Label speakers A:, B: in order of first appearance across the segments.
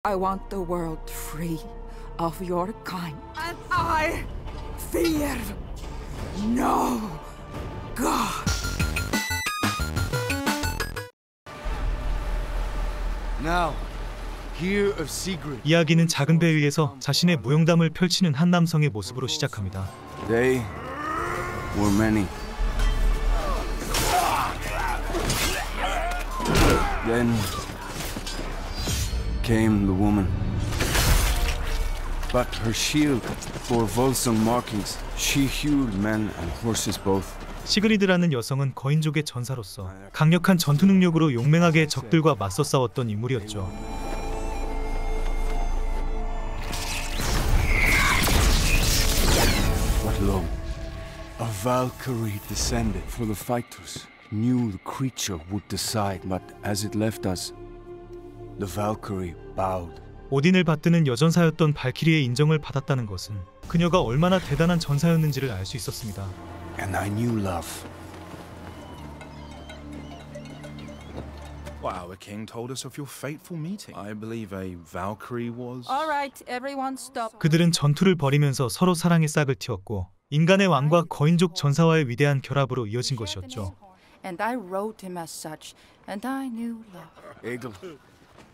A: I want the world free of your kind, and I fear no God.
B: Now, hear of Sigrid.
C: 이야기는 작은 배 위에서 자신의 무용담을 펼치는 한 남성의 모습으로 시작합니다.
B: They were many. Then came the woman. But her shield bore Volsung markings. She hewed men and horses both.
C: 시그리드라는 여성은 거인족의 전사로서 강력한 전투 능력으로 용맹하게 적들과 맞서 싸웠던 인물이었죠.
B: But lo, a Valkyrie descended, for the fighters knew the creature would decide. But as it left us, the Valkyrie bowed.
C: 오딘을 받드는 여전사였던 발키리의 인정을 받았다는 것은 그녀가 얼마나 대단한 전사였는지를 알 수 있었습니다.
B: And I knew love.
D: Well, our king told us of your fateful meeting. I believe a Valkyrie was...
A: All right, everyone stop.
C: 그들은 전투를 벌이면서 서로 사랑의 싹을 틔웠고 인간의 왕과 거인족 전사와의 위대한 결합으로 이어진 것이었죠.
A: And I wrote him as such, and I knew love.
B: Egil,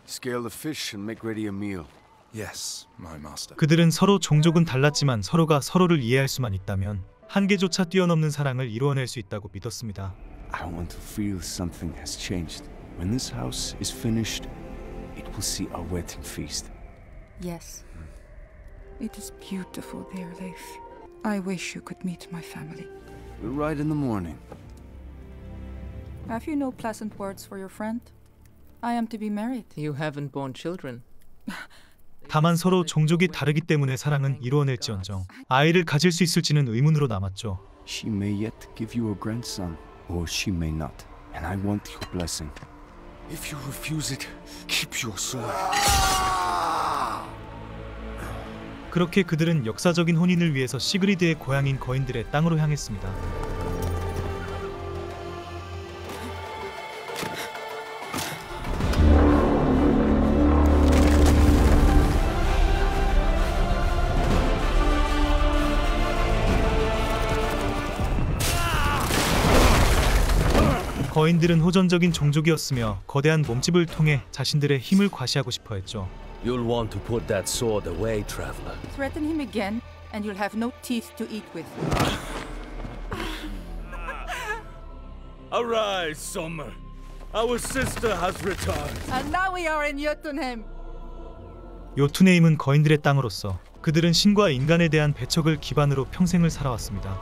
B: scale the fish and make ready a meal.
D: Yes, my master.
C: 그들은 서로 종족은 달랐지만 서로가 서로를 이해할 수만 있다면 한계조차 뛰어넘는 사랑을 이루어낼 수 있다고 믿었습니다.
B: I want to feel something has changed. When this house is finished, it will see our wedding feast.
A: Yes. It is beautiful there, Leif. I wish you could meet my family.
B: We'll ride in the morning.
A: Have you no pleasant words for your friend? I am to be married.
E: You haven't born children.
C: 다만 서로 종족이 다르기 때문에 사랑은 이루어낼지언정 아이를 가질 수 있을지는 의문으로 남았죠.
B: She may yet give you a grandson, or she may not. And I want your blessing. If you refuse it, keep your sword.
C: 그렇게 그들은 역사적인 혼인을 위해서 시그리드의 고향인 거인들의 땅으로 향했습니다. 거인들은 호전적인 종족이었으며 거대한 몸집을 통해 자신들의 힘을 과시하고 싶어 했죠.
F: You'll want to put that sword away, traveler.
A: Threaten him again, and you'll have no teeth to eat with.
F: Arise, Summer. Our sister has returned.
A: And now we are in Jotunheim.
C: 요투네임은 거인들의 땅으로서 그들은 신과 인간에 대한 배척을 기반으로 평생을 살아왔습니다.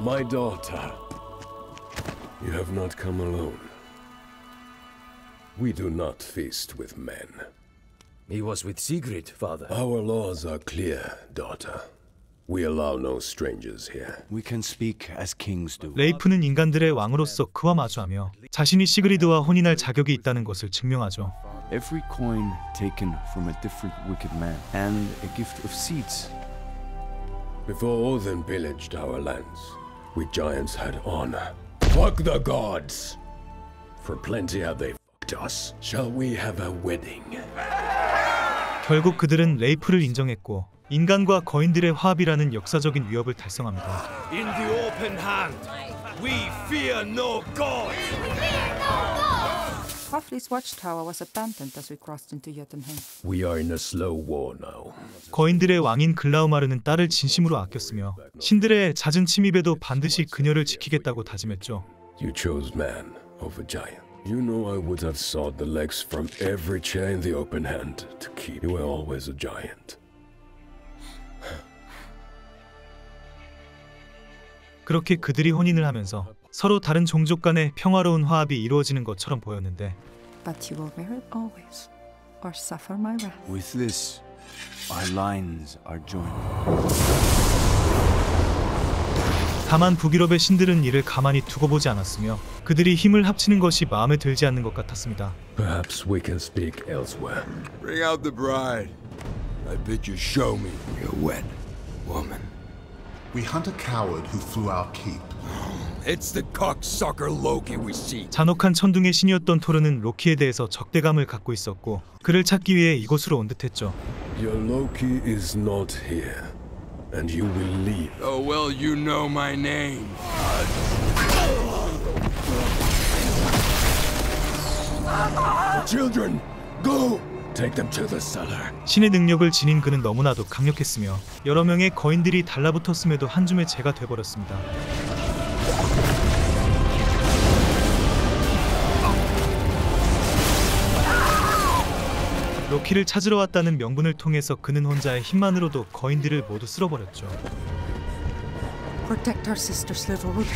G: My daughter, you have not come alone. We do not feast with men.
F: He was with Sigrid, father.
G: Our laws are clear, daughter. We allow no strangers here.
B: We can speak as kings do.
C: 레이프는 인간들의 왕으로서 그와 마주하며 자신이 시그리드와 혼인할 자격이 있다는 것을 증명하죠.
B: Every coin taken from a different wicked man, and a gift of seeds.
G: Before Odin pillaged our lands, we giants had honor. Fuck the gods! For plenty have they fucked us. Shall we have a wedding?
C: 결국 그들은 레이프를 인정했고 인간과 거인들의 화합이라는 역사적인 위협을 달성합니다.
F: In the open hand, we fear no god.
A: Hafli's watchtower was abandoned as we crossed into Jotunheim.
G: We are in a slow war now.
C: 거인들의 왕인 글라우마르는 딸을 진심으로 아꼈으며 신들의 잦은 침입에도 반드시 그녀를 지키겠다고 다짐했죠.
G: You chose man over giant. You know I would have sawed the legs from every chair in the open hand to keep. You were always a giant.
C: 그렇게 그들이 혼인을 하면서 서로 다른 종족 간의 평화로운 화합이 이루어지는 것처럼 보였는데
A: But you will wear it always, or suffer my wrath.
B: With this, our lines are joined.
C: 다만 북유럽의 신들은 이를 가만히 두고 보지 않았으며 그들이 힘을 합치는 것이 마음에 들지 않는 것 같았습니다.
G: Perhaps we can speak elsewhere.
H: Bring out the bride. I bid you show me your wed woman.
I: We hunt a coward who flew our keep
H: It's the cocksucker Loki we seek.
C: 잔혹한 천둥의 신이었던 토르는 로키에 대해서 적대감을 갖고 있었고 그를 찾기 위해 이곳으로 온 듯했죠.
G: Your Loki is not here, and you will leave.
H: Oh well, you know my name. The children, go!
G: Take them to the cellar.
C: 신의 능력을 지닌 그는 너무나도 강력했으며 여러 명의 거인들이 달라붙었음에도 한 줌의 재가 돼버렸습니다. 로키를 찾으러 왔다는 명분을 통해서 그는 혼자의 힘만으로도 거인들을 모두 쓸어버렸죠.
A: Protect our sister Sliverwood.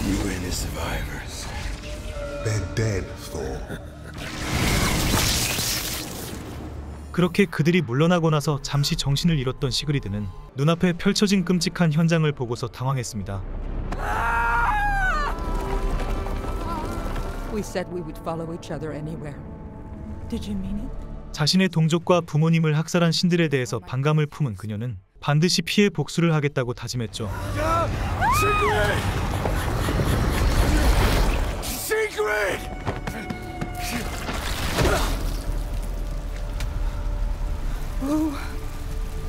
H: You and the survivors.
E: They're dead, Thor.
C: 그렇게 그들이 물러나고 나서 잠시 정신을 잃었던 시그리드는 눈앞에 펼쳐진 끔찍한 현장을 보고서 당황했습니다.
A: We said we would follow each other anywhere. Did you mean it?
C: 자신의 동족과 부모님을 학살한 신들에 대해서 반감을 품은 그녀는 반드시 피해 복수를 하겠다고 다짐했죠.
H: Secret!
A: Who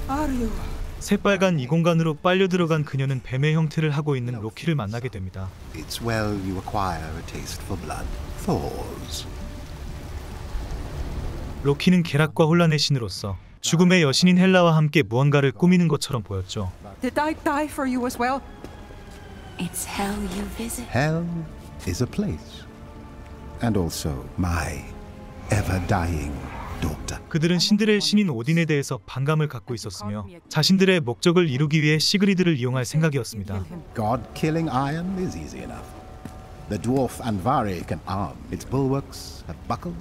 A: are you?
C: 새빨간 이 공간으로 빨려 들어간 그녀는 뱀의 형태를 하고 있는 로키를 만나게 됩니다.
E: It's well you acquire a taste for blood. Thor's.
C: 로키는 계략과 혼란의 신으로서 죽음의 여신인 헬라와 함께 무언가를 꾸미는 것처럼 보였죠.
A: Did I die for you as well?
I: It's hell you visit.
E: Hell is a place. And also my ever-dying daughter.
C: 그들은 신들의 신인 오딘에 대해서 반감을 갖고 있었으며 자신들의 목적을 이루기 위해 시그리드를 이용할 생각이었습니다.
E: God-killing iron is easy enough. The dwarf Andvari can arm. Its bulwarks have buckled,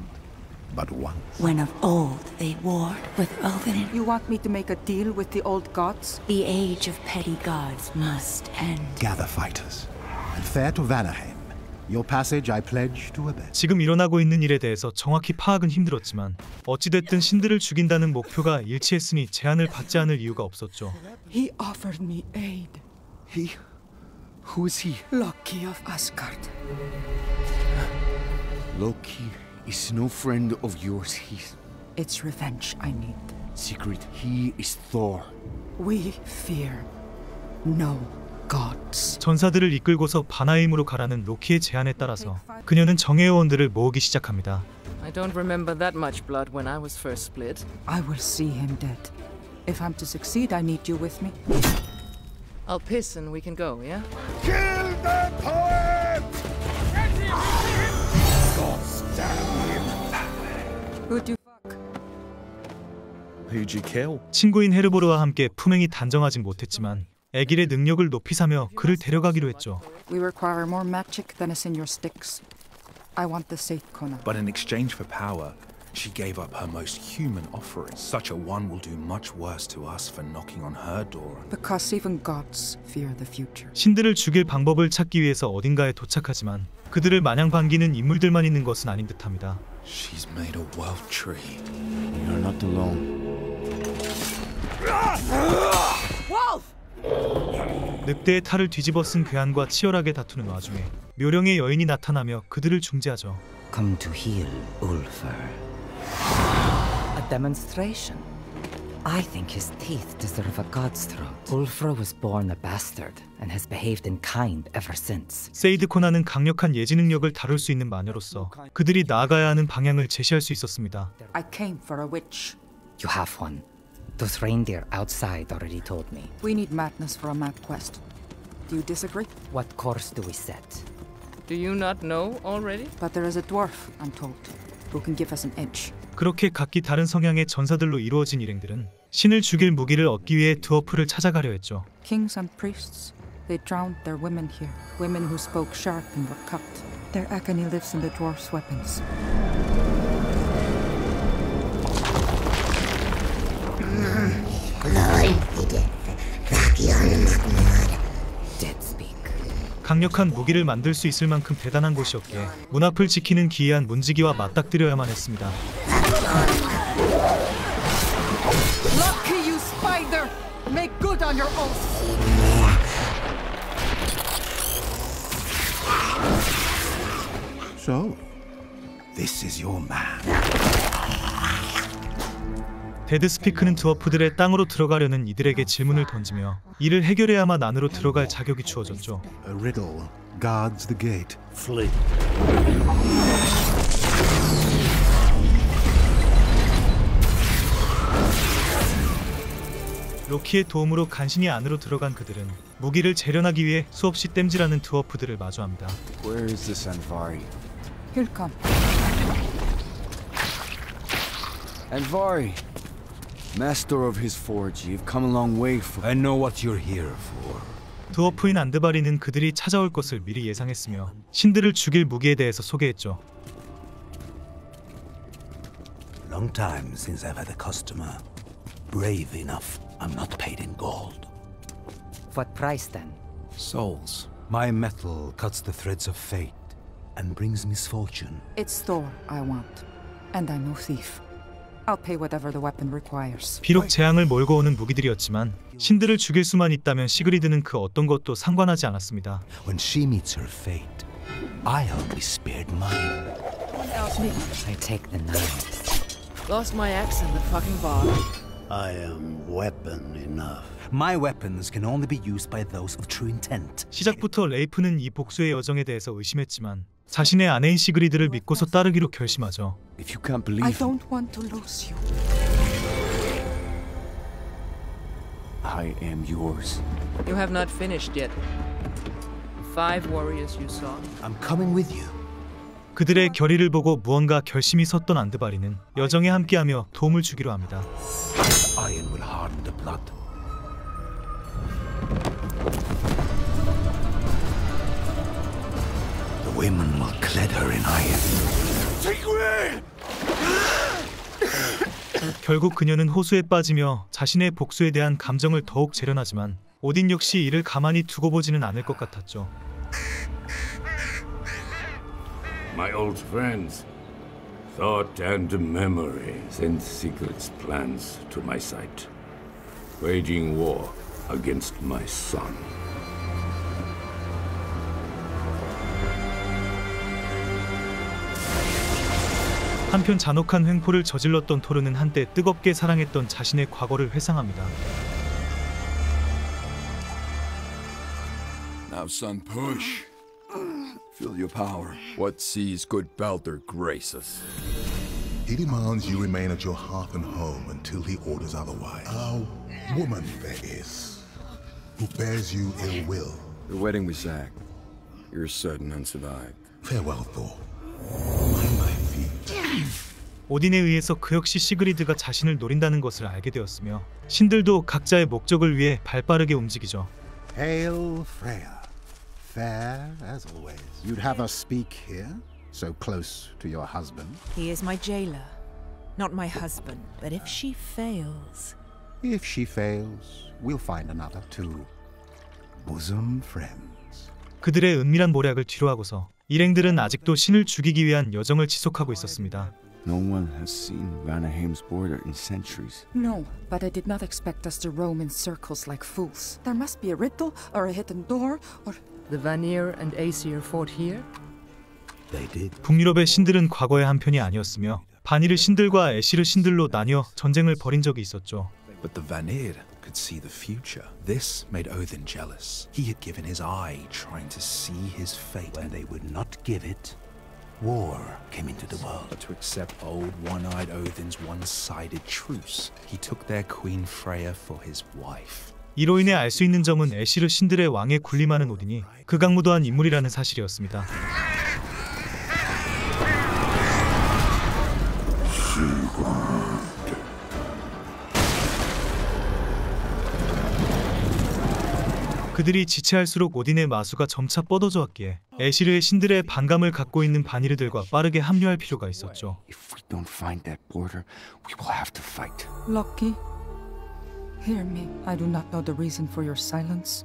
E: but once.
I: When of old they warred with Odin.
A: You want me to make a deal with the old gods?
I: The age of petty gods must end.
E: Gather fighters and fare to Vanaheim. Your passage I pledge to obey.
C: 지금 일어나고 있는 일에 대해서 정확히 파악은 힘들었지만 어찌됐든 신들을 죽인다는 목표가 일치했으니 제안을 받지 않을 이유가 없었죠.
A: He offered me aid.
B: He? Who is he?
A: Loki of Asgard.
B: Loki is no friend of yours. He's
A: It's revenge I need.
B: secret. He is Thor.
A: We fear no gods.
C: 전사들을 이끌고서 바나임으로 가라는 로키의 제안에 따라서 그녀는 정의 요원들을 모으기 시작합니다.
J: I don't remember that much blood when I was first split.
A: I will see him dead. If I'm to succeed, I need you with me.
J: I'll piss and we can go, yeah?
H: Kill the poet! God damn him!
A: Who'd you fuck?
D: Who'd you kill?
C: 친구인 헤르보르와 함께 품행이 단정하진 못했지만 에길의 능력을 높이 사며 그를 데려가기로 했죠.
A: We require more magic than is in your sticks. I want the Seith Kona.
D: But in exchange for power, she gave up her most human offering. Such a one will do much worse to us for knocking on her door.
A: Because even gods fear the future.
C: 신들을 죽일 방법을 찾기 위해서 어딘가에 도착하지만 그들을 마냥 반기는 인물들만 있는 것은 아닌 듯합니다.
D: She's made a world tree.
B: You're not alone.
A: Wolf!
C: 늑대의 탈을 뒤집어 쓴 괴한과 치열하게 다투는 와중에 묘령의 여인이 나타나며 그들을 중재하죠.
K: Come to heal, Ulfr. A demonstration. I think his teeth deserve a god's throat. Ulfr was born a bastard and has behaved in kind ever since.
C: 세이드 코나는 강력한 예지 능력을 다룰 수 있는 마녀로서 그들이 나아가야 하는 방향을 제시할 수 있었습니다.
A: I came for a witch.
K: You have one. Those reindeer outside already told me.
A: We need madness for a mad quest. Do you disagree?
K: What course do we set?
J: Do you not know already?
A: But there is a dwarf, I'm told, who can give us an edge.
C: 그렇게 각기 다른 성향의 전사들로 이루어진 일행들은 신을 죽일 무기를 얻기 위해 드워프를 찾아가려 했죠.
A: Kings and priests, they drowned their women here. Women who spoke sharp and were cut. Their agony lives in the dwarf's weapons.
K: Dead speak.
C: 강력한 무기를 만들 수 있을 만큼 대단한 곳이었기에 문 앞을 지키는 기이한 문지기와 맞닥뜨려야만 했습니다.
A: Lucky you spider! Make good on your oath!
E: So, this is your man.
C: 데드스피크는 드워프들의 땅으로 들어가려는 이들에게 질문을 던지며 이를 해결해야만 안으로 들어갈 자격이 주어졌죠.
E: A riddle guards the gate. Flee.
C: 로키의 도움으로 간신히 안으로 들어간 그들은 무기를 재련하기 위해 수없이 땜질하는 드워프들을 마주합니다.
B: Where is this Andvari?
A: He'll come.
B: Andvari, master of his forge, you've come a long way for.
D: I know what you're here for.
C: 드워프인 안드바리는 그들이 찾아올 것을 미리 예상했으며 신들을 죽일 무기에 대해서 소개했죠.
L: Long time since I've had a customer brave enough. I'm not paid in gold.
K: What price then?
L: Souls. My metal cuts the threads of fate and brings misfortune.
A: It's Thor I want. And I'm no thief. I'll pay whatever the weapon requires.
C: 비록 재앙을 몰고 오는 무기들이었지만 신들을 죽일 수만 있다면 시그리드는 그 어떤 것도 상관하지 않았습니다.
L: When she meets her fate, I'll be spared mine.
K: I take the knife.
J: Lost my axe in the fucking bog.
L: I am weapon enough. My weapons can only be used by those of true intent.
C: 시작부터 레이프는 이 복수의 여정에 대해서 의심했지만 자신의 아내인 시그리드를 믿고서 따르기로 결심하죠.
B: If you can't believe
A: I don't want to lose you.
B: I am yours.
J: You have not finished yet. The 5 warriors you saw.
L: I'm coming with you.
C: 그들의 결의를 보고 무언가 결심이 섰던 안드바리는 여정에 함께하며 도움을 주기로 합니다.
L: Iron will harden the blood. The women will clad her in iron.
C: 결국 그녀는 호수에 빠지며 자신의 복수에 대한 감정을 더욱 재련하지만 오딘 역시 이를 가만히 두고 보지는 않을 것 같았죠.
G: My old friends, thought and memory sent Sigurd's plans to my sight, waging war against my son.
C: 한편 잔혹한 횡포를 저질렀던 토르는 한때 뜨겁게 사랑했던 자신의 과거를 회상합니다.
H: Now, son, push. Feel your power. What sees good Baldur grace us?
M: He demands you remain at your hearth and home until he orders otherwise. A woman there is, who bears you ill will.
H: The wedding we sacked. You're certain unsurvived.
M: Farewell, Thor. Mind my feet.
C: 오딘에 의해서 그 역시 시그리드가 자신을 노린다는 것을 알게 되었으며 신들도 각자의 목적을 위해 발빠르게 움직이죠.
E: Hail Freya, fair as always. You'd have us speak here, so close to your husband.
N: He is my jailer, not my husband. But if she fails...
E: If she fails, we'll find another two bosom friends.
C: 그들의 은밀한 모략을 뒤로하고서 일행들은 아직도 신을 죽이기 위한 여정을 지속하고 있었습니다.
B: No one has seen Vanaheim's border in centuries.
A: No, but I did not expect us to roam in circles like fools. There must be a riddle or a hidden door or...
J: The Vanir and Aesir fought here?
L: They did.
C: 북유럽의 신들은 과거의 한편이 아니었으며 바니르 신들과 에시르 신들로 나뉘어 전쟁을 벌인 적이 있었죠.
D: But the Vanir could see the future. This made Odin jealous. He had given his eye trying to see his fate.
L: When they would not give it, war came into the world.
D: But to accept old one-eyed Odin's one-sided truce, he took their queen Freya for his wife.
C: 이로 인해 알 수 있는 점은 에시르 신들의 왕에 군림하는 오딘이 극악무도한 인물이라는 사실이었습니다. 그들이 지체할수록 오딘의 마수가 점차 뻗어져 왔기에 에시르의 신들의 반감을 갖고 있는 바니르들과 빠르게 합류할 필요가 있었죠.
B: If we don't find that border, we will have to fight.
A: Loki, hear me. I do not know the reason for your silence,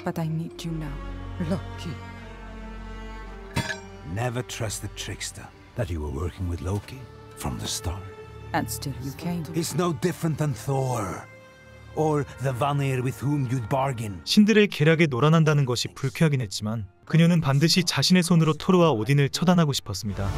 A: but I need you now. Loki.
L: never trust the trickster. That you were working with Loki from the start.
A: And still you came.
L: He's no different than Thor. Or the Vanir with whom you'd bargain.
C: 신들의 계략에 놀아난다는 것이 불쾌하긴 했지만 그녀는 반드시 자신의 손으로 토르와 오딘을 처단하고 싶었습니다.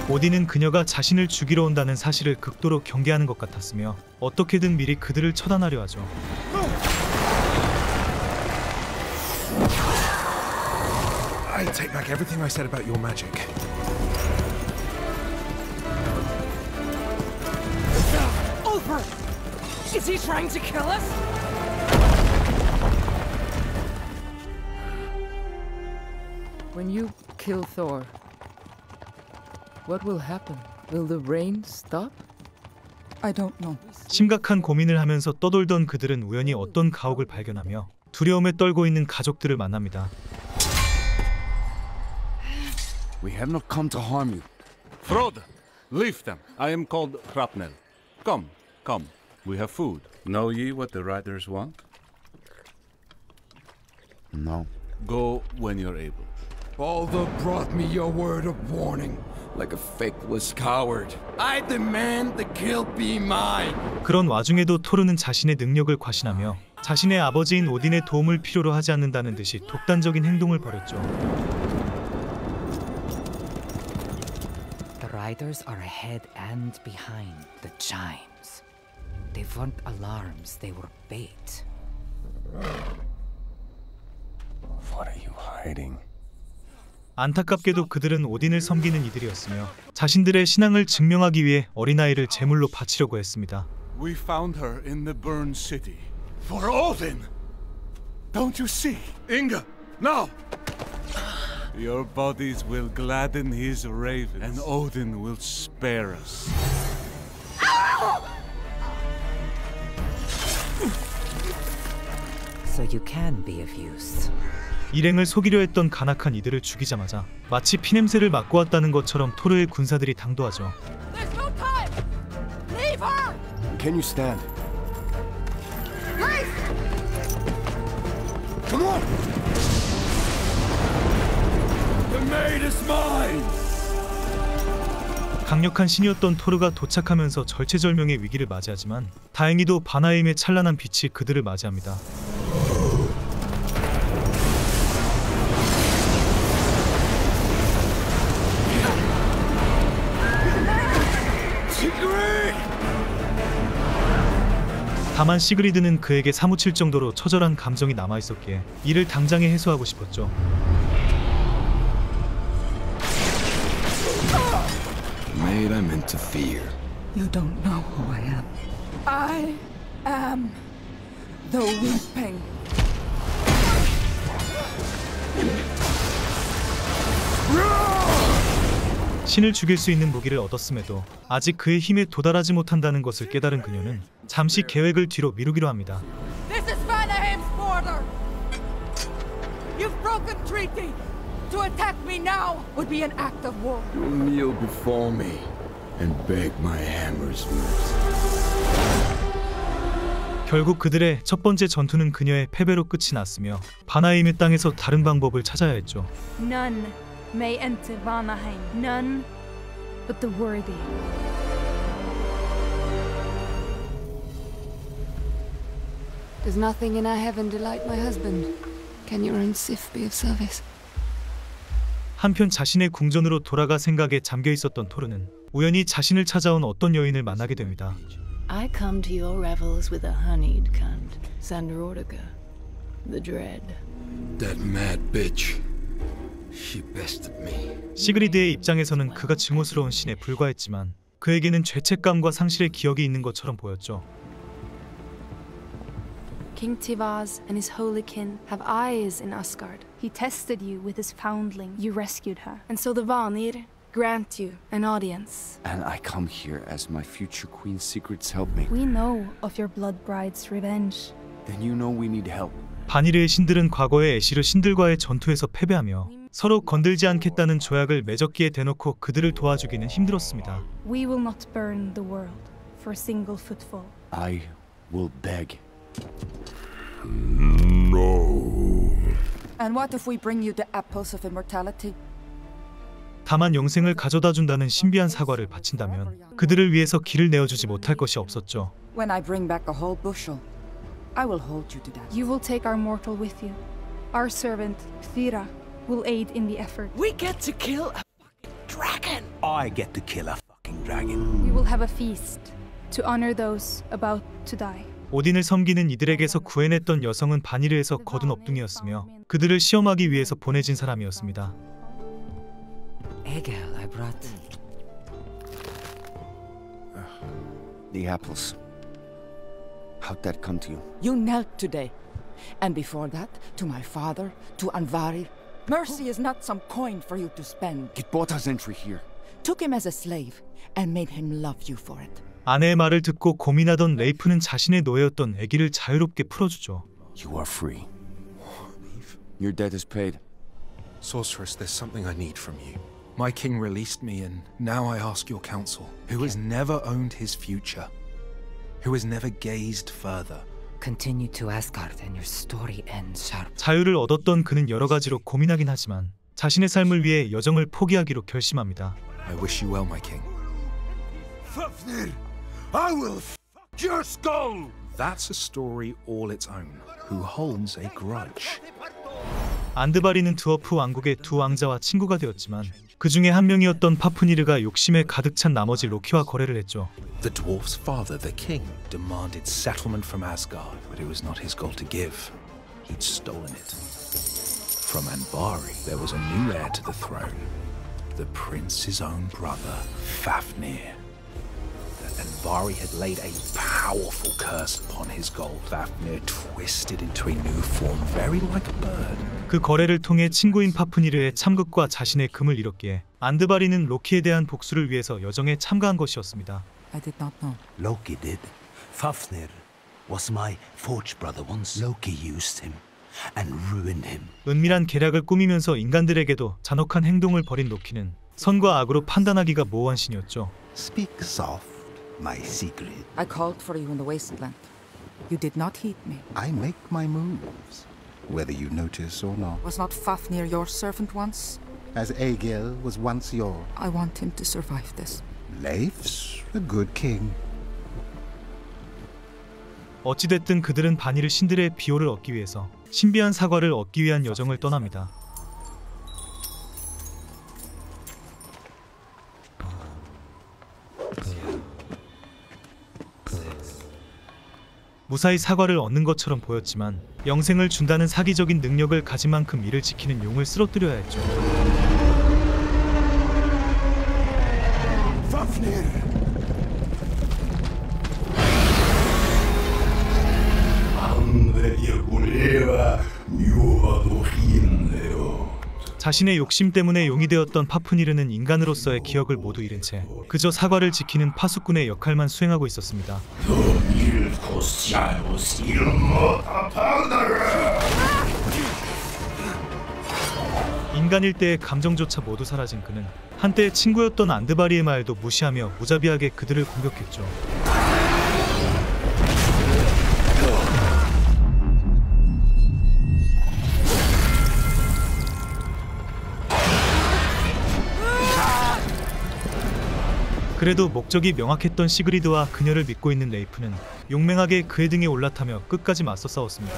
C: 오딘은 그녀가 자신을 죽이러 온다는 사실을 극도로 경계하는 것 같았으며 어떻게든 미리 그들을 처단하려 하죠.
D: I take back everything I said about your magic.
A: Ulfr! Is he trying to kill us?
J: When you kill Thor, what will happen? Will the rain stop?
A: I don't know.
C: 심각한 고민을 하면서 떠돌던 그들은 우연히 어떤 가옥을 발견하며 두려움에 떨고 있는 가족들을 만납니다.
B: We have not come to harm you.
O: Frode, leave them. I am called Hrapnel. Come, come. We have food. Know ye what the riders want?
B: No.
O: Go when you're able.
H: Balder brought me your word of warning, like a faithless coward. I demand the kill be mine.
C: 그런 와중에도 토르는 자신의 능력을 과신하며 자신의 아버지인 오딘의 도움을 필요로 하지 않는다는 듯이 독단적인 행동을 벌였죠.
K: The riders are ahead and behind the chimes. They weren't alarms, they were bait.
B: What are you hiding?
C: 안타깝게도 그들은 오딘을 섬기는 이들이었으며 자신들의 신앙을 증명하기 위해 어린아이를 제물로 바치려고 했습니다.
O: We found her in the burned city. For Odin! Don't you see? Inga, now! Your bodies will gladden his ravens, and Odin will spare us.
K: So you can be of use.
C: 일행을 속이려 했던 간악한 이들을 죽이자마자 마치 피냄새를 맡고 왔다는 것처럼 토르의 군사들이 당도하죠.
A: There's no time! Leave her!
B: Can you stand?
A: Please!
H: Come on! The maid is mine!
C: 강력한 신이었던 토르가 도착하면서 절체절명의 위기를 맞이하지만 다행히도 바나임의 찬란한 빛이 그들을 맞이합니다. 다만 시그리드는 그에게 사무칠 정도로 처절한 감정이 남아있었기에 이를 당장에 해소하고 싶었죠.
H: Maid I meant to fear.
A: You don't know who I am. I am the Weeping.
C: 신을 죽일 수 있는 무기를 얻었음에도 아직 그의 힘에 도달하지 못한다는 것을 깨달은 그녀는 잠시 계획을 뒤로 미루기로 합니다.
A: This is Vanaheim's border. You've broken treaty. To attack me now would be an act of war.
H: You'll kneel before me and beg my hammer's mercy.
C: 결국 그들의 첫 번째 전투는 그녀의 패배로 끝이 났으며 바나임의 땅에서 다른 방법을 찾아야 했죠.
P: None may enter Vanaheim. None but the worthy.
Q: Does nothing in our heaven delight my husband? Can your own Sif be of service?
C: 한편 자신의 궁전으로 돌아가 생각에 잠겨 있었던 토르는 우연히 자신을 찾아온 어떤 여인을 만나게 됩니다.
Q: I come to your revels with a honeyed cunt, Sandrodaga, the Dread.
H: That mad bitch. She bested me.
C: 시그리드의 입장에서는 그가 증오스러운 신에 불과했지만 그에게는 죄책감과 상실의 기억이 있는 것처럼 보였죠.
P: King Tivaz and his holy kin have eyes in Asgard. He tested you with his foundling. You rescued her. And so the Vanir grant you an audience.
B: And I come here as my future queen's secrets help me.
P: We know of your blood bride's revenge.
B: Then you know we need help.
C: 바니르의 신들은 과거에 애시르 신들과의 전투에서 패배하며 서로 건들지 않겠다는 조약을 맺었기에 대놓고 그들을 도와주기는 힘들었습니다.
P: We will not burn the world for a single footfall.
B: I will beg.
A: No. And what if we bring you the apples of immortality?
C: 다만 영생을 가져다 준다는 신비한 사과를 바친다면 그들을 위해서 길을 내어주지 못할 것이 없었죠.
A: When I bring back a whole bushel, I will hold you to that.
P: You will take our mortal with you. Our servant, Thira, will aid in the effort.
F: We get to kill a fucking dragon!
L: I get to kill a fucking dragon.
P: We will have a feast to honor those about to die.
C: 오딘을 섬기는 이들에게서 구해냈던 여성은 바니르에서 거둔 업둥이였으며 그들을 시험하기 위해서 보내진 사람이었습니다.
K: Egil, I brought
B: The apples. How'd that come to you?
A: You knelt today. And before that, to my father, to Andvari. Mercy is not some coin for you to spend.
B: It bought us entry here.
A: Took him as a slave and made him love you for it.
C: 아내의 말을 듣고 고민하던 레이프는 자신의 노예였던 애기를 자유롭게 풀어주죠.
B: You are free. Your debt is paid.
D: Sorceress, there's something I need from you. My king released me, and now I ask your counsel, who has never owned his future, who has never gazed further.
K: Continue to Asgard and your story ends sharp.
C: 자유를 얻었던 그는 여러 가지로 고민하긴 하지만 자신의 삶을 위해 여정을 포기하기로 결심합니다.
D: I wish you well, my king.
F: Fafnir, I will fuck your skull!
D: That's a story all its own. Who holds a grudge?
C: 안드바리는 드워프 왕국의 두 왕자와 친구가 되었지만 그 중에 한 명이었던 파프니르가 욕심에 가득 찬 나머지 로키와 거래를 했죠.
D: The dwarf's father, the king, demanded settlement from Asgard, but it was not his goal to give. He'd stolen it. From Andvari, there was a new heir to the throne, the prince's own brother, Fafnir. Andvari had laid a powerful curse upon his gold. Fafnir twisted into a new form, very like a bird.
C: 그 거래를 통해 친구인 파프니르의 참극과 자신의 금을 잃었기에 안드바리는 로키에 대한 복수를 위해서 여정에 참가한 것이었습니다.
A: I did not know.
L: Loki did. Fafnir was my forge brother once. Loki used him and ruined him.
C: 은밀한 계략을 꾸미면서 인간들에게도 잔혹한 행동을 벌인 로키는 선과 악으로 판단하기가 모호한 신이었죠.
L: Speak soft. My secret.
A: I called for you in the wasteland. You did not heed me.
E: I make my moves, whether you notice or not.
A: Was not Fafnir your servant once?
E: As Egil was once yours.
A: I want him to survive this.
E: Leif's a good king.
C: 어찌됐든 그들은 바니르 신들의 비호를 얻기 위해서 신비한 사과를 얻기 위한 여정을 떠납니다. 무사히 사과를 얻는 것처럼 보였지만 영생을 준다는 사기적인 능력을 가진 만큼 이를 지키는 용을 쓰러뜨려야 했죠. 자신의 욕심 때문에 용이 되었던 파프니르는 인간으로서의 기억을 모두 잃은 채 그저 사과를 지키는 파수꾼의 역할만 수행하고 있었습니다. 인간일 때의 감정조차 모두 사라진 그는 한때 친구였던 안드바리의 말도 무시하며 무자비하게 그들을 공격했죠. 그래도 목적이 명확했던 시그리드와 그녀를 믿고 있는 레이프는 용맹하게 그의 등에 올라타며 끝까지 맞서 싸웠습니다.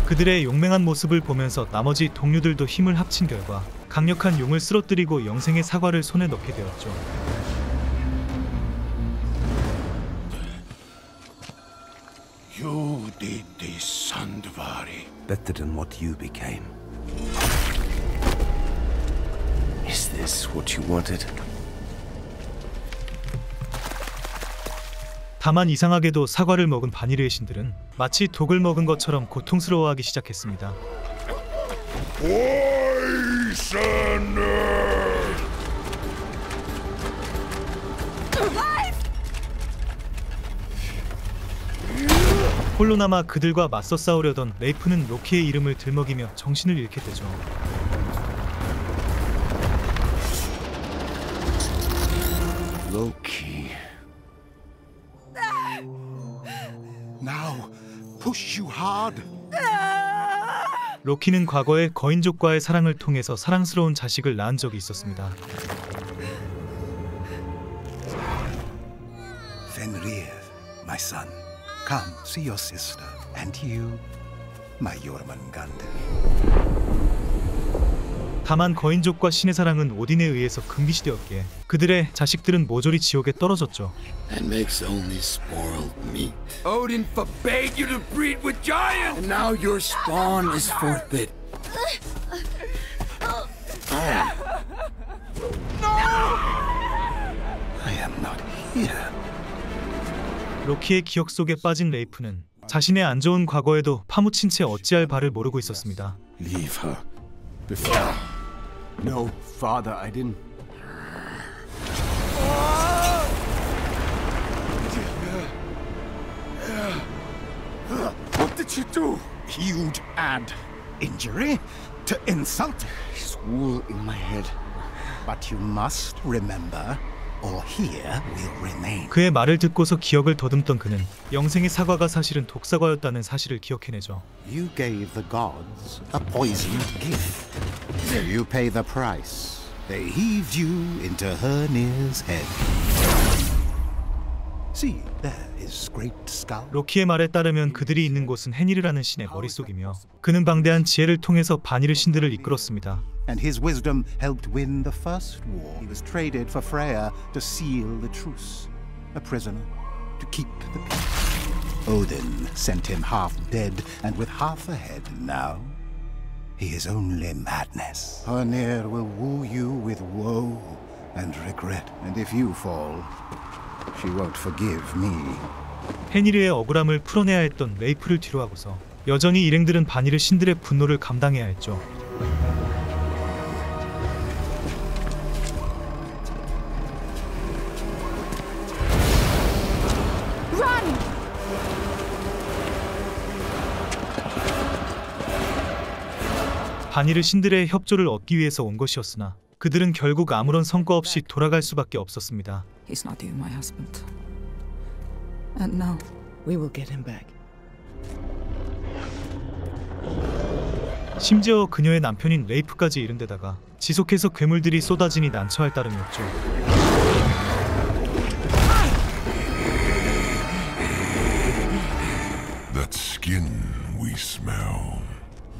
C: 그들의 용맹한 모습을 보면서 나머지 동료들도 힘을 합친 결과 강력한 용을 쓰러뜨리고 영생의 사과를 손에 넣게 되었죠.
M: You did this, Andvari.
L: Better than what you became.
B: Is this what you wanted?
C: 다만 이상하게도 사과를 먹은 바니르의 신들은 마치 독을 먹은 것처럼 고통스러워하기 시작했습니다.
M: Why
C: 홀로 남아 그들과 맞서 싸우려던 레이프는 로키의 이름을 들먹이며 정신을 잃게 되죠.
B: Loki.
E: Now, push you hard.
C: 로키는 과거에 거인족과의 사랑을 통해서 사랑스러운 자식을 낳은 적이 있었습니다.
L: Fenrir, my son, come see your sister, and you, my Jormungandr.
C: 다만 거인족과 신의 사랑은 오딘에 의해서 금기시되었기에 그들의 자식들은 모조리 지옥에 떨어졌죠.
H: That makes only spoiled meat. Odin forbade you to breed with giants, and now your spawn is forfeit.
L: I am not here.
C: 로키의 기억 속에 빠진 레이프는 자신의 안 좋은 과거에도 파묻힌 채 어찌할 바를 모르고 있었습니다.
B: Leave her. Before. No, father, I didn't.
E: What did you do? You'd add injury to insult.
B: There's wool in my head.
E: But you must remember, or here will remain.
C: 그의 말을 듣고서 기억을 더듬던 그는 영생의 사과가 사실은 독사과였다는 사실을 기억해내죠.
E: You gave the gods a poisoned gift. You pay the price. They heaved you into Hörnir's head. See, there his great skull.
C: 로키의 말에 따르면 그들이 있는 곳은 헤니르라는 신의 머릿속이며 그는 방대한 지혜를 통해서 반이르 신들을 이끌었습니다.
E: And his wisdom helped win the first war. He was traded for Freya to seal the truce. A prisoner to keep the peace. Odin sent him half dead and with half a head. Now he is only madness. Hörnir will woo you with woe and regret. And if you fall, she won't forgive me.
C: 헤니르의 억울함을 풀어내야 했던 레이프를 뒤로하고서 여전히 일행들은 반이르 신들의 분노를 감당해야 했죠. 반이르 신들의 협조를 얻기 위해서 온 것이었으나 그들은 결국 아무런 성과 없이 돌아갈 수밖에 없었습니다.
A: He's not even my husband. And now we will get him back.
C: 심지어 그녀의 남편인 레이프까지 잃은 데다가 지속해서 괴물들이 쏟아지니 난처할 따름이었죠.
R: That skin we smell.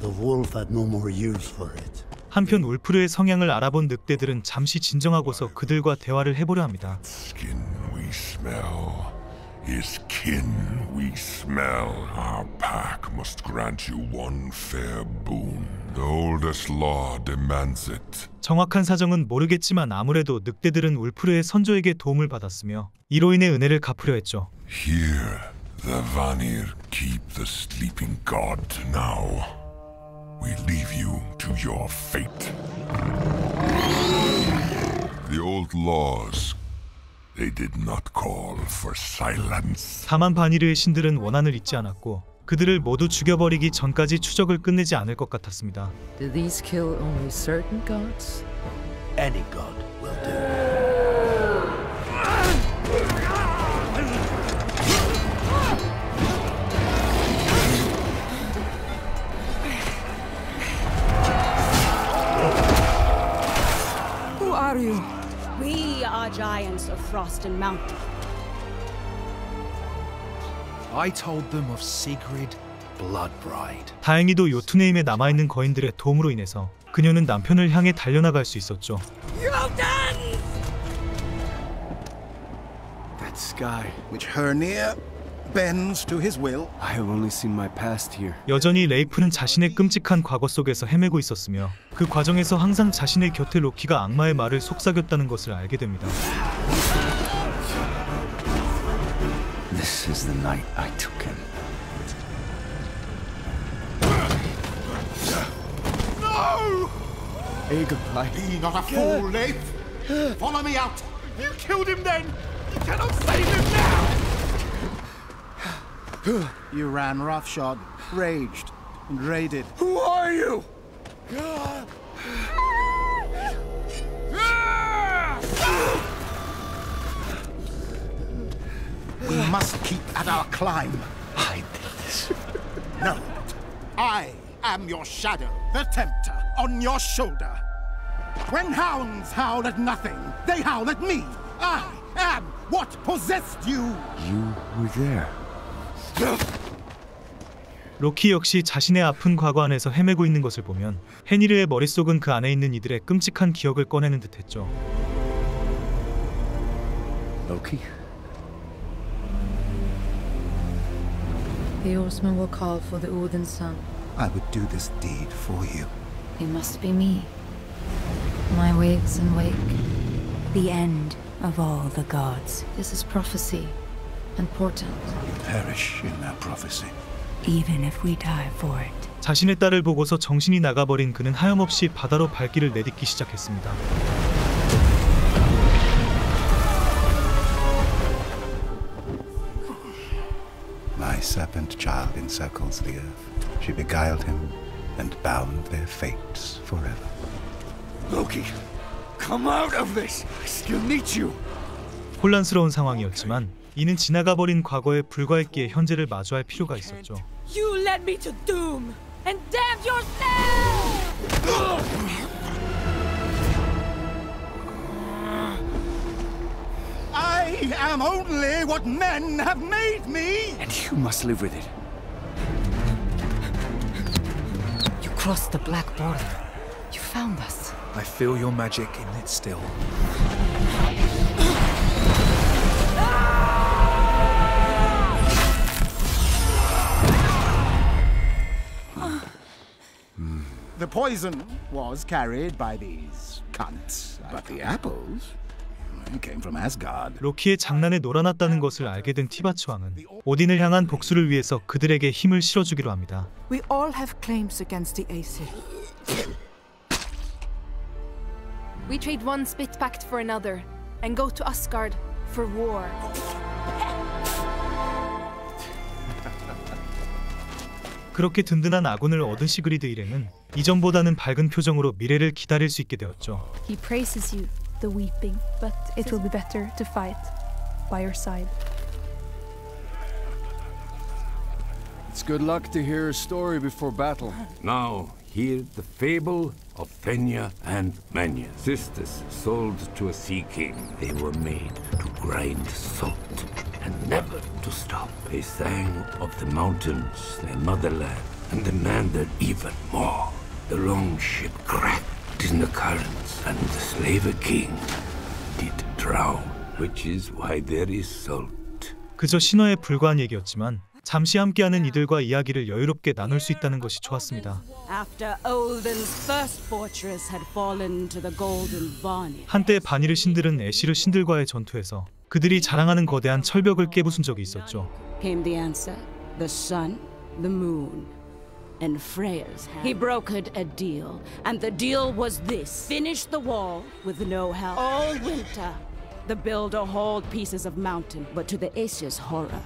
L: The wolf had no more use for it.
C: 한편 울프르의 성향을 알아본 늑대들은 잠시 진정하고서 그들과 대화를 해보려 합니다.
R: Skin we smell is kin we smell. Our pack must grant you one fair boon. The oldest law demands it.
C: 정확한 사정은 모르겠지만 아무래도 늑대들은 울프르의 선조에게 도움을 받았으며 이로 인해 은혜를 갚으려 했죠.
R: Here, the Vanir keep the sleeping god. Now, we leave you to your fate. The old laws, they did not call for silence.
C: 다만 반이르의 신들은 원한을 잊지 않았고 그들을 모두 죽여버리기 전까지 추적을 끝내지 않을 것 같았습니다.
J: Do these kill only certain gods?
L: Any god will do.
A: Who are you?
S: We are giants of Frost and Mountain.
D: I told them of Sigrid, Blood Bride.
C: 다행히도 요투네임에 남아있는 거인들의 도움으로 인해서 그녀는 남편을 향해 달려나갈 수 있었죠.
B: That sky,
E: which Hörnir bends to his will.
B: I have only seen my past here.
C: 여전히 레이프는 자신의 끔찍한 과거 속에서 헤매고 있었으며 그 과정에서 항상 자신의 곁에 로키가 악마의 말을 속삭였다는 것을 알게 됩니다.
B: This is the night I took him.
H: No!
O: Aegon,
E: Be not a fool, Leif. Follow me out.
F: You killed him then! You cannot save him now!
E: You ran roughshod, raged, and raided.
F: Who are you?
E: We must keep at our climb.
D: I did this.
E: No. I am your shadow, the tempter, on your shoulder. When hounds howl at nothing, they howl at me. I am what possessed you.
B: You were there.
C: 로키 역시 자신의 아픈 과거 안에서 헤매고 있는 것을 보면 헤니르의 머릿속은 그 안에 있는 이들의 끔찍한 기억을 꺼내는 듯했죠.
B: Loki?
T: The Oarsmen will call for the Odin's son.
E: I would do this deed for you.
T: It must be me. My waves and wake.
I: The end of all the gods.
T: This is prophecy and portent.
E: You perish in that prophecy.
I: Even if we die for it.
C: 자신의 딸을 보고서 정신이 나가버린 그는 하염없이 바다로 발길을 내딛기 시작했습니다.
E: My serpent child encircles the earth. She beguiled him and bound their fates forever.
F: Loki, come out of this! I still need you!
C: 혼란스러운 상황이었지만 이는 지나가버린 과거의 불과했기에 현재를 마주할 필요가 있었죠.
S: You led me to doom, and damn yourself!
E: I am only what men have made me!
B: And you must live with it.
K: You crossed the Black Border. You found us.
D: I feel your magic in it still.
E: The poison was carried by these cunts. But the apples came from Asgard.
C: 로키의 장난에 놀아났다는 것을 알게 된 티바츠 왕은 오딘을 향한 복수를 위해서 그들에게 힘을 실어주기로 합니다.
A: We all have claims against the Aesir.
P: We trade one spit pact for another and go to Asgard for war.
C: 그렇게 든든한 아군을 얻은 시그리드 일행은 이전보다는 밝은 표정으로 미래를 기다릴 수 있게 되었죠.
P: He praises you, the weeping, but it will be better to fight by your side.
B: It's good luck to hear a story before battle.
G: Now, hear the fable of Fenja and Manya, sisters sold to a sea king. They were made to grind salt and never to stop. They sang of the mountains, their motherland, and demanded even more. The longship cracked in the currents, and the slaver king did drown, which is why there is salt.
C: 그저 신화에 불과한 얘기였지만 잠시 함께하는 이들과 이야기를 여유롭게 나눌 수 있다는 것이 좋았습니다.
S: After Odin's first fortress had fallen to the golden Vanir.
C: 한때 바니르 신들은 애시르 신들과의 전투에서 그들이 자랑하는 거대한 철벽을 깨부순 적이 있었죠.
S: Came the answer, the sun, the moon, and Freya's hand. He brokered a deal, and the deal was this. Finish the wall with no help. All winter, the builder hauled pieces of mountain, but to the Aesir's horror,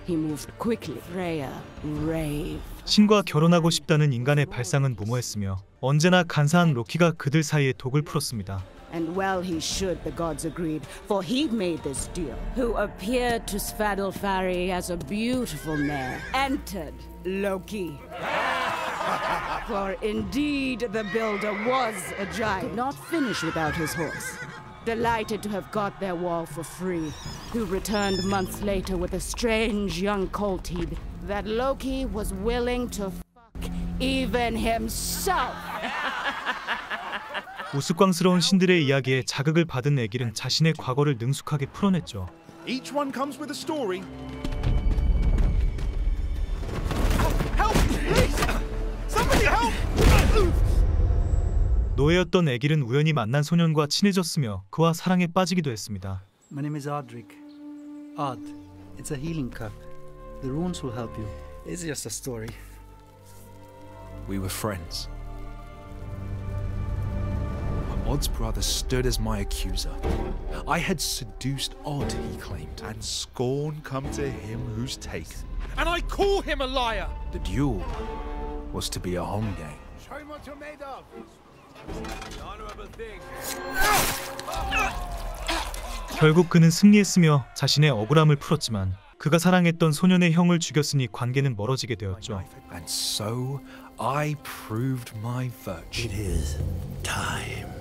S: he moved quickly. Freya raved.
C: 신과 결혼하고 싶다는 인간의 발상은 무모했으며 언제나 간사한 로키가 그들 사이에 독을 풀었습니다.
S: And well he should, the gods agreed, for he'd made this deal. Who appeared to Svadilfari as a beautiful mare, entered Loki. For indeed the builder was a giant, could not finish without his horse. Delighted to have got their wall for free, who returned months later with a strange young coltheed that Loki was willing to fuck even himself.
C: 우스꽝스러운 신들의 이야기에 자극을 받은 애길은 자신의 과거를 능숙하게 풀어냈죠.
F: Each one comes with a story. Help! Please! Somebody help!
C: 노예였던 애길은 우연히 만난 소년과 친해졌으며 그와 사랑에 빠지기도 했습니다.
U: My name is Odric. Odd. It's a healing cup. The runes will help you. It's just a story.
D: We were friends. Odd's brother stood as my accuser. I had seduced Odd, he claimed.
N: And scorn come to him who's taken. And I call him a liar!
D: The duel was to be a home game.
F: Show him what you're made of! Honorable thing.
C: 결국 그는 승리했으며 자신의 억울함을 풀었지만 그가 사랑했던 소년의 형을 죽였으니 관계는 멀어지게 되었죠.
D: And so I proved my virtue.
L: It is time.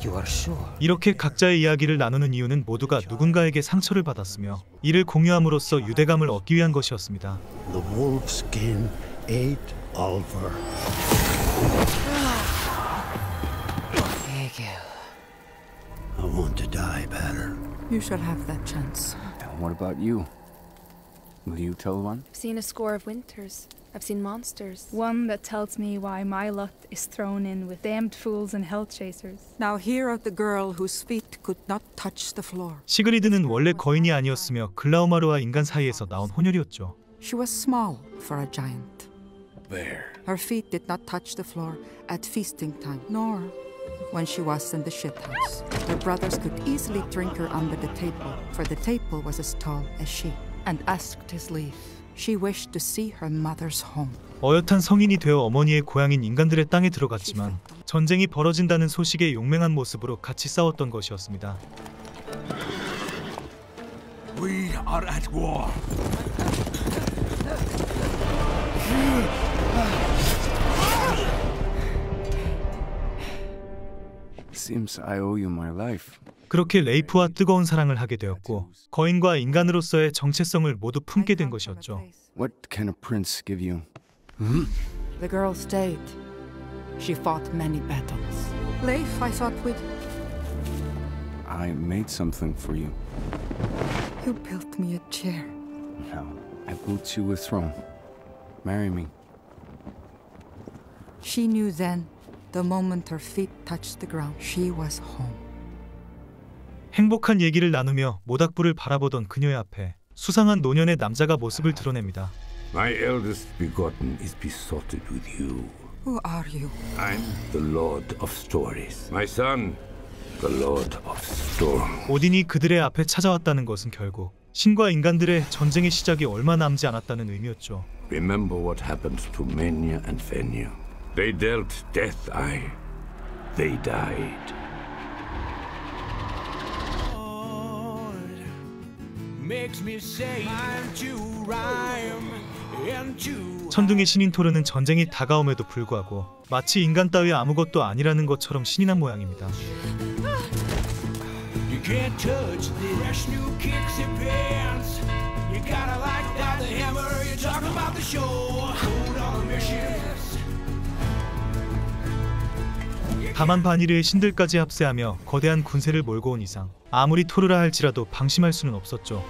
K: You are sure?
C: 이렇게 각자의 이야기를 나누는 이유는 모두가 누군가에게 상처를 받았으며 이를 공유함으로써 유대감을 얻기 위한 것이었습니다.
L: The wolfskin ate Ulfr. I want to die better.
A: You shall have that chance.
B: And what about you? Will you tell one?
P: I've seen a score of winters. I've seen monsters. One that tells me why my lot is thrown in with damned fools and hell chasers.
A: Now hear of the girl whose feet could not touch the floor.
C: 시그리드는 원래 거인이 아니었으며 글라우마르와 인간 사이에서 나온 혼혈이었죠.
A: She was small for a giant.
B: There.
A: Her feet did not touch the floor at feasting time, nor when she was in the shithouse. Her brothers could easily drink her under the table, for the table was as tall as she, and asked his leave. She wished to see her mother's home.
C: 어엿한 성인이 되어 어머니의 고향인 인간들의 땅에 들어갔지만 전쟁이 벌어진다는 소식에 용맹한 모습으로 같이 싸웠던 것이었습니다.
F: We are at war.
B: Seems I owe you my life.
C: 그렇게 레이프와 뜨거운 사랑을 하게 되었고 거인과 인간으로서의 정체성을 모두 품게 된 것이었죠.
B: What can a prince give you?
A: The girl stayed. She fought many battles. Leif, I thought we'd...
B: I made something for you.
A: You built me a chair.
B: Now, I built you a throne. Marry me.
A: She knew then, the moment her feet touched the ground, she was home.
C: 행복한 얘기를 나누며 모닥불을 바라보던 그녀의 앞에 수상한 노년의 남자가 모습을 드러냅니다.
G: My eldest begotten is besotted with you.
A: Who are you?
G: I'm the Lord of Stories. My son, the Lord of Storm.
C: 오딘이 그들의 앞에 찾아왔다는 것은 결국 신과 인간들의 전쟁의 시작이 얼마 남지 않았다는 의미였죠.
G: Remember what happened to Menya and Fenya. They dealt death, they died. 천둥의 신인 토르는 전쟁이 다가옴에도 불구하고 마치 인간 따위 아무것도 아니라는 것처럼 신이 난 모양입니다. 다만 바니르의 신들까지 합세하며 거대한 군세를 몰고 온 이상 아무리 토르라 할지라도 방심할 수는 없었죠.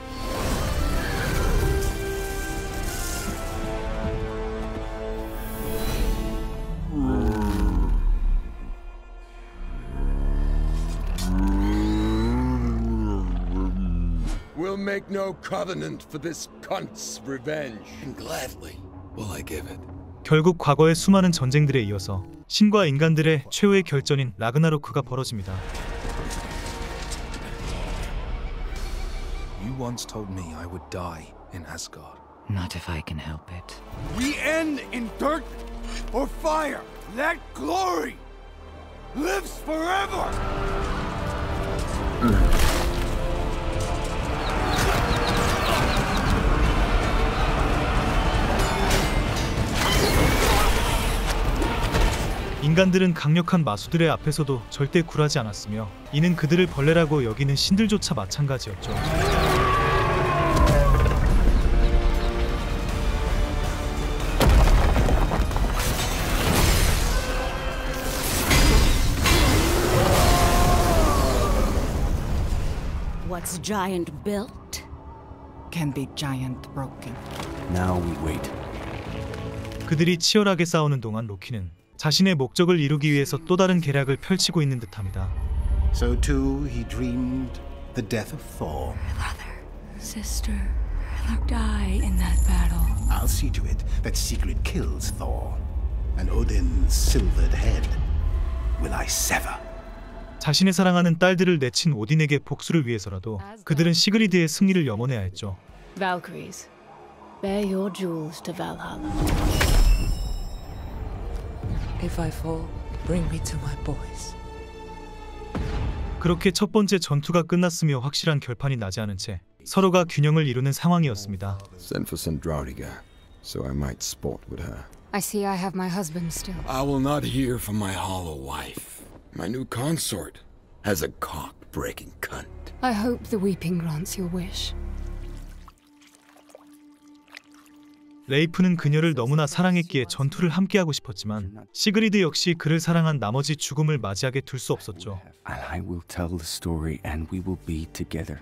H: We'll make no covenant for this cunt's revenge.
L: Gladly will I give it.
C: 결국 과거의 수많은 전쟁들에 이어서 신과 인간들의 최후의 결전인 라그나로크가 벌어집니다.
D: You once told me I would die in Asgard.
K: Not if I can help it.
F: We end in dirt or fire. That glory lives forever.
C: 인간들은 강력한 마수들의 앞에서도 절대 굴하지 않았으며 이는 그들을 벌레라고 여기는 신들조차 마찬가지였죠.
S: What's giant built
A: can be giant broken.
B: Now we wait.
C: 그들이 치열하게 싸우는 동안 로키는 자신의 목적을 이루기 위해서 또 다른 계략을 펼치고 있는 듯합니다.
E: So too he dreamed the death of Thor.
I: Brother, sister, they'll die in that battle.
E: I'll see to it that Sigrid kills Thor, and Odin's silvered head will I sever
C: 자신의 사랑하는 딸들을 내친 오딘에게 복수를 위해서라도 그들은 시그리드의 승리를 염원해야 했죠.
P: Valkyries, bear your jewels to Valhalla.
J: If I fall, bring me to my boys.
C: 그렇게 첫 번째 전투가 끝났으며 확실한 결판이 나지 않은 채 서로가 균형을 이루는 상황이었습니다.
Q: Send for Sandrariga, so I might sport with her.
T: I see I have my husband still.
H: I will not hear from my hollow wife. My new consort has a cock-breaking cunt.
T: I hope the weeping grants your wish.
C: 레이프는 그녀를 너무나 사랑했기에 전투를 함께하고 싶었지만 시그리드 역시 그를 사랑한 나머지 죽음을 맞이하게 둘 수 없었죠.
B: I will tell the story and we will be together.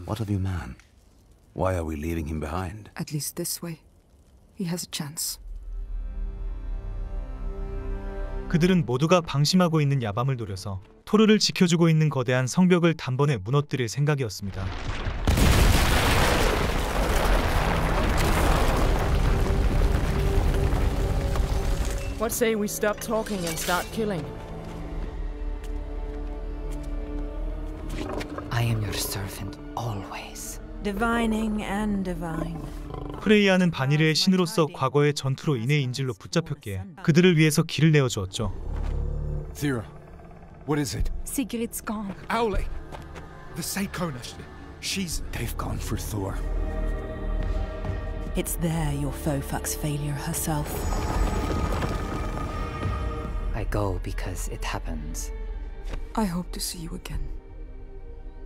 L: What of your man? Why are we leaving him behind?
A: At least this way, he has a chance.
C: 그들은 모두가 방심하고 있는 야밤을 노려서 토르를 지켜주고 있는 거대한 성벽을 단번에 무너뜨릴 생각이었습니다.
J: What say we stop talking and start killing?
K: I am your servant always.
V: Divining and divine.
C: 프레이아는 바니르의 신으로서 과거의 전투로 인해 인질로 붙잡혔기에 그들을 위해서 길을 내어주었죠.
B: Thera, what is it?
P: Sigrid's gone.
N: Aule, the Seikona,
B: They've gone for Thor.
V: It's there your foe fucks failure herself.
K: I go because it happens.
A: I hope to see you again.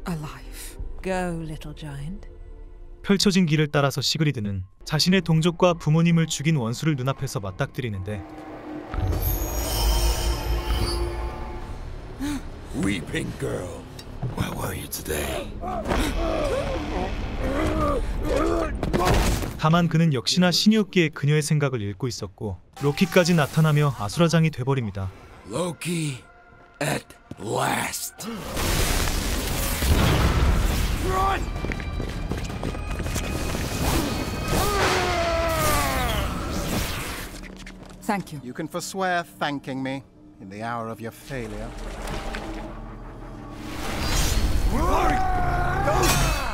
A: Alive.
V: Go, little giant.
C: 펼쳐진 길을 따라서 시그리드는 자신의 동족과 부모님을 죽인 원수를 눈앞에서 맞닥뜨리는데
H: Weeping girl, where were you today?
C: 다만 그는 역시나 신이었기에 그녀의 생각을 읽고 있었고 로키까지 나타나며 아수라장이 돼버립니다.
H: Loki, at last.
F: Run!
A: Thank you.
E: You can forswear thanking me in the hour of your failure.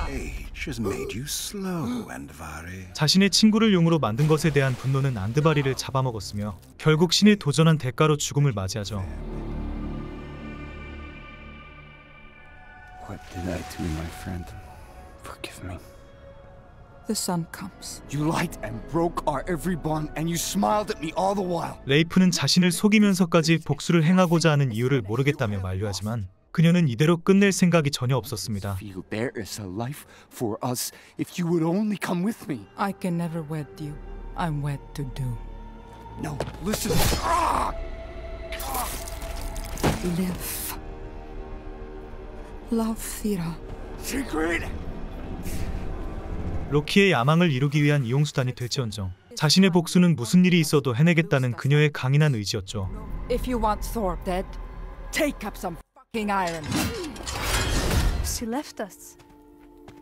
E: Age has made you slow, Andvari.
C: 자신의 친구를 용으로 만든 것에 대한 분노는 안드바리를 잡아먹었으며 결국 신에 도전한 대가로 죽음을 맞이하죠.
B: What did I do, my friend? Forgive me.
A: The sun comes.
F: You lied and broke our every bond, and you smiled at me all the while.
C: 레이프는 자신을 속이면서까지 복수를 행하고자 하는 이유를 모르겠다며 만류하지만 그녀는 이대로 끝낼 생각이 전혀 없었습니다.
F: Feel there is a life for us if you would only come with me.
A: I can never wed you. I'm wed to do.
F: No, listen.
A: Live. Love Thera.
F: Sigrid.
C: 로키의 야망을 이루기 위한 이용수단이 될지언정 자신의 복수는 무슨 일이 있어도 해내겠다는 그녀의 강인한 의지였죠.
A: If you want Thor dead, take up some fucking iron.
P: She left us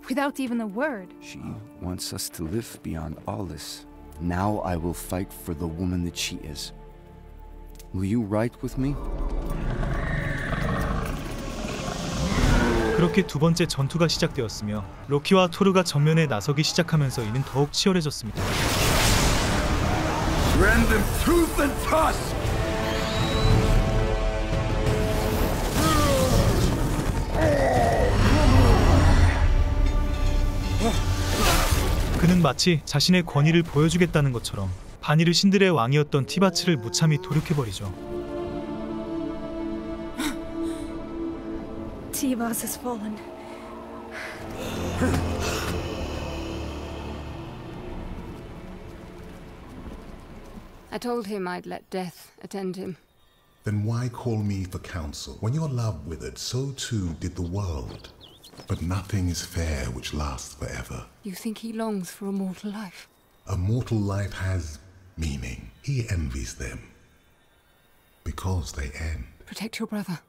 P: without even a word.
B: She wants us to live beyond all this. Now I will fight for the woman that she is. Will you ride with me?
C: 그렇게 두 번째 전투가 시작되었으며 로키와 토르가 정면에 나서기 시작하면서 이는 더욱 치열해졌습니다.
F: Rend them tooth and tusk.
C: 그는 마치 자신의 권위를 보여주겠다는 것처럼 바니르 신들의 왕이었던 티바츠를 무참히 도륙해버리죠.
P: Tivas has fallen.
T: I told him I'd let death attend him.
M: Then why call me for counsel? When your love withered, so too did the world. But nothing is fair which lasts forever.
T: You think he longs for a mortal life?
M: A mortal life has meaning. He envies them. Because they end.
T: Protect your brother.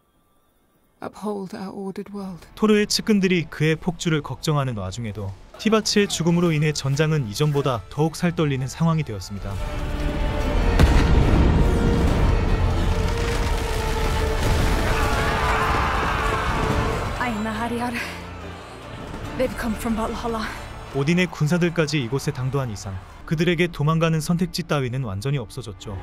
T: Uphold our ordered world.
C: 토르의 측근들이 그의 폭주를 걱정하는 와중에도 티바츠의 죽음으로 인해 전장은 이전보다 더욱 살떨리는 상황이 되었습니다.
P: They've come from Valhalla.
C: 오딘의 군사들까지 이곳에 당도한 이상 그들에게 도망가는 선택지 따위는 완전히 없어졌죠.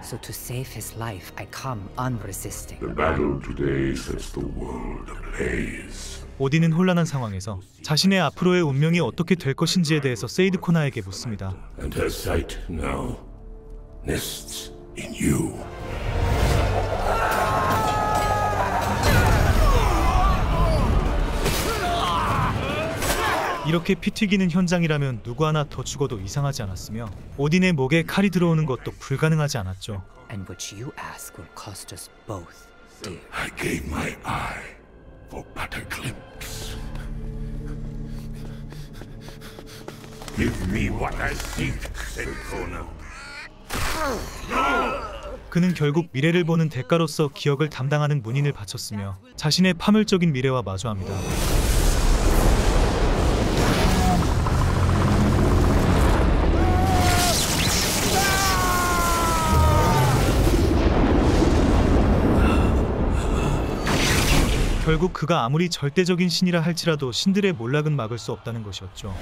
K: So to save his life, I come unresisting.
G: The battle today sets the world ablaze.
C: 오딘은 혼란한 상황에서 자신의 앞으로의 운명이 어떻게 될 것인지에 대해서 세이드 코나에게 묻습니다.
G: And her sight now nests in you.
C: 이렇게 피 튀기는 현장이라면 누구 하나 더 죽어도 이상하지 않았으며 오딘의 목에 칼이 들어오는 것도 불가능하지 않았죠.
K: And what you ask will cost us both dear.
G: I gave my eye for but a glimpse. Give me what I seek, said Conan.
C: 그는 결국 미래를 보는 대가로서 기억을 담당하는 문인을 바쳤으며 자신의 파멸적인 미래와 마주합니다. 결국 그가 아무리 절대적인 신이라 할지라도 신들의 몰락은 막을 수 없다는 것이었죠.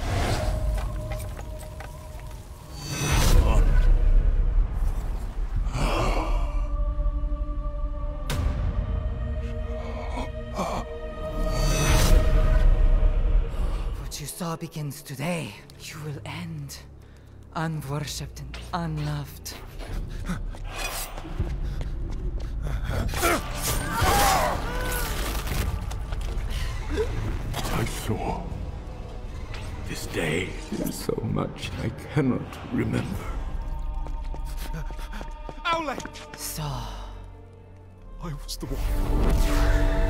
K: What you saw begins today. You will end unworshipped and unloved.
G: I saw this day so much I cannot remember.
N: Owley!
K: Saw.
N: I was the one.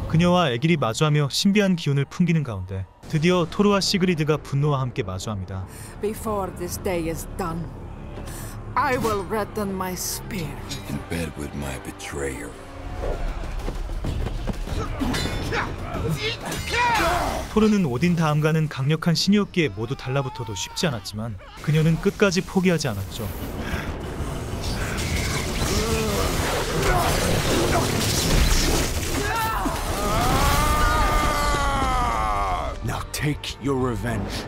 C: 그녀와 에길이 마주하며 신비한 기운을 풍기는 가운데 드디어 토르와 시그리드가 분노와 함께 마주합니다.
A: Before this day is done, I will redden my spear.
Q: In bed with my betrayer.
C: 토르는 오딘 다음가는 강력한 신이었기에 모두 달라붙어도 쉽지 않았지만 그녀는 끝까지 포기하지 않았죠.
B: Now take your revenge.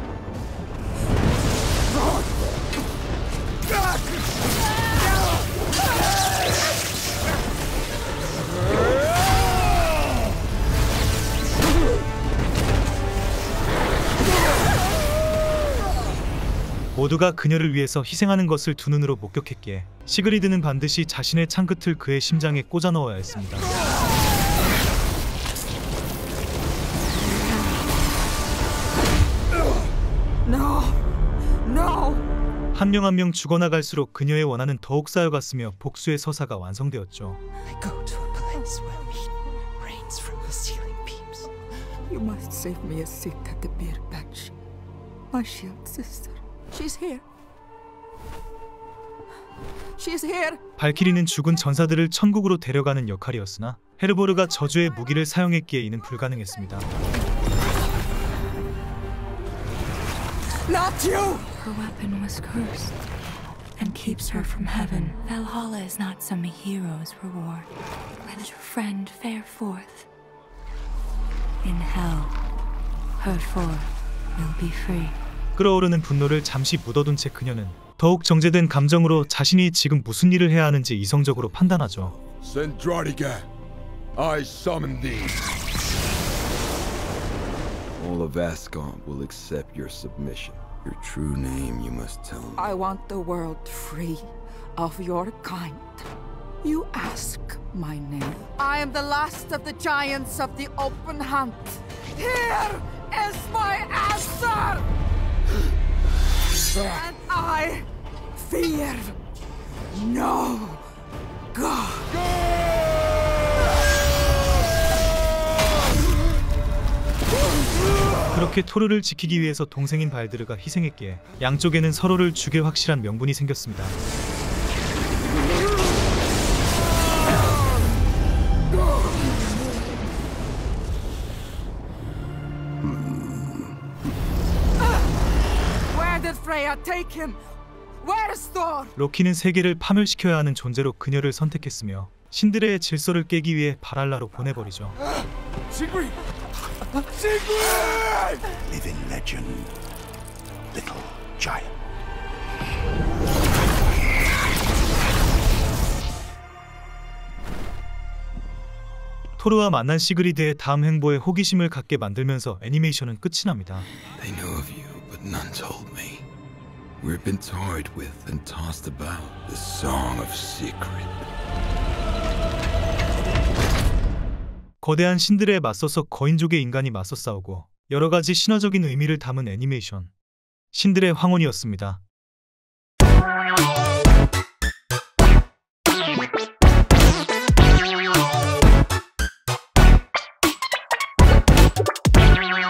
C: 모두가 그녀를 위해서 희생하는 것을 두 눈으로 목격했기에 시그리드는 반드시 자신의 창끝을 그의 심장에 꽂아 넣어야 했습니다.
A: No, no.
C: 한 명 한 명 죽어나갈수록 그녀의 원한은 더욱 쌓여갔으며 복수의 서사가 완성되었죠.
A: I go to a place where meat rains from the ceiling beams. You must save me a seat at the beer bench. My shield sister. She's here. She's here.
C: 발키리는 죽은 전사들을 천국으로 데려가는 역할이었으나 헤르보르가 저주의 무기를 사용했기에 이는 불가능했습니다.
A: Not you!
I: Her weapon was cursed and keeps her from heaven. Valhalla is not some hero's reward. Let your friend fare forth. In hell, her foe will be free.
C: 끓어오르는 분노를 잠시 묻어둔 채 그녀는 더욱 정제된 감정으로 자신이 지금 무슨 일을 해야 하는지 이성적으로 판단하죠.
N: Sendradiga, I summon thee.
Q: All of Asgard will accept your submission. Your true name you must tell me.
A: I want the world free of your kind. You ask my name. I am the last of the giants of the open hunt. Here is my answer! And I fear no God.
C: 그렇게 토르를 지키기 위해서 동생인 발드르가 희생했기에 양쪽에는 서로를 죽일 확실한 명분이 생겼습니다.
A: Where did Freya take him? Where
C: 로키는 세계를 파멸시켜야 하는 존재로 그녀를 선택했으며 신드레의 질서를 깨기 위해 발할라로 보내버리죠.
F: Sigrid!
E: Living legend, little giant.
C: 토르와 만난 시그리드의 다음 행보에 호기심을 갖게 만들면서 애니메이션은 끝이 납니다.
Q: They know of you, but none told me. We've been toyed with and tossed about. The Song of Secret.
C: 거대한 신들에 맞서서 거인족의 인간이 맞서 싸우고 여러 가지 신화적인 의미를 담은 애니메이션 신들의 황혼이었습니다.